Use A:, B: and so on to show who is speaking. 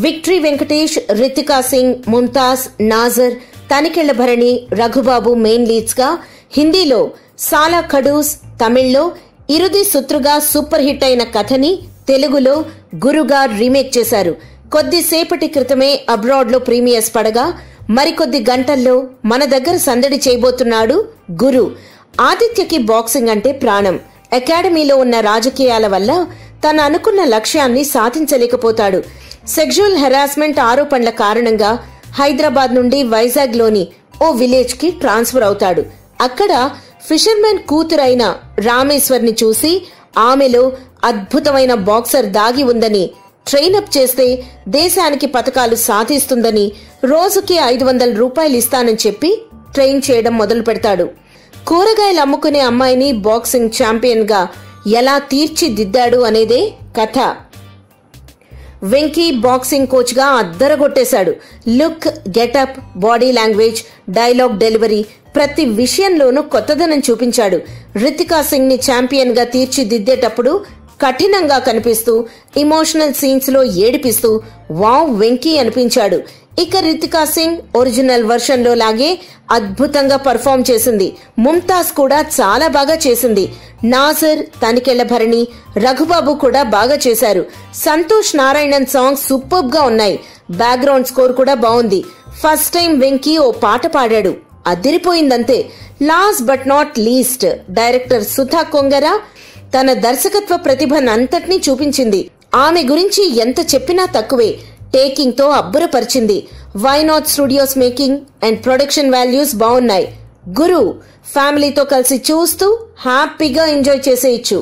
A: Victory Venkatesh, Ritika Singh, Mumtaz, Nassar, Tanikella Bharani, Raghubabu main leads గా, హిందీలో సాలా ఖడూస్, తమిళ్లో ఇరుది సుత్రుగా సూపర్ హిట్ అయిన కథని తెలుగులో గురుగా రీమేక్ చేశారు. కొద్దిసేపటి క్రితమే అబ్రాడ్ లో ప్రీమియర్స్ పడగా మరికొద్ది గంటల్లో మన దగ్గర సందడి చేయబోతున్నాడు గురు. ఆదిత్యకి బాక్సింగ్ అంటే ప్రాణం. అకాడమీలో ఉన్న రాజకీయాల వల్ల తను అనుకున్న లక్ష్యాన్ని సాధించలేకపోతాడు. సెక్షువల్ హెరాస్మెంట్ ఆరోపణల కారణంగా హైదరాబాద్ నుండి వైజాగ్ లోని ఓ విలేజ్ కి ట్రాన్స్ఫర్ అవుతాడు. అక్కడ ఫిషర్మెన్ కూతురైన రామేశ్వర్ని చూసి ఆమెలో అద్భుతమైన బాక్సర్ దాగి ఉందని, ట్రైనప్ చేస్తే దేశానికి పతకాలు సాధిస్తుందని, రోజుకి 500 రూపాయలు ఇస్తానని చెప్పి ట్రైన్ చేయడం మొదలు పెడతాడు. కూరగాయలు అమ్ముకునే అమ్మాయిని బాక్సింగ్ ఛాంపియన్ గా ఎలా తీర్చిదిద్దాడు అనేదే కథ. వెంకీ బాక్సింగ్ కోచ్ గా అద్దరగొట్టేశాడు. Look, getup, body language, dialogue delivery ప్రతి విషయంలోనూ కొత్తదనం చూపించాడు. రితికా సింగ్ ని ఛాంపియన్ గా తీర్చిదిద్దేటప్పుడు కఠినంగా కనిపిస్తూ, ఇమోషనల్ సీన్స్ లో ఏడిపిస్తూ వావ్ వెంకీ అనిపించాడు. ఇక రితికా సింగ్ ఒరిజినల్ వర్షన్ లో లాగే అద్భుతంగా పర్ఫామ్ చేసింది. ముంతాజ్ కూడా చాలా బాగా చేసింది. నాజర్, తనికెళ్ల భరణి, రఘుబాబు కూడా బాగా చేశారు. సంతోష్ నారాయణన్ సాంగ్స్ సూపర్బ్ గా ఉన్నాయి. బ్యాక్గ్రౌండ్ స్కోర్ కూడా బాగుంది. ఫస్ట్ టైం వెంకీ ఓ పాట పాడాడు, అదిరిపోయిందంతే. Last but not least, director Sudha Kongara తన దర్శకత్వ ప్రతిభనంతటినీ చూపించింది. ఆమె గురించి ఎంత చెప్పినా తక్కువే. టేకింగ్ తో అబ్బురపరిచింది. Why not studios making and production values బాగున్నాయి. గురు ఫ్యామిలీతో కలిసి చూస్తూ హ్యాపీగా ఎంజాయ్ చేసేయచ్చు.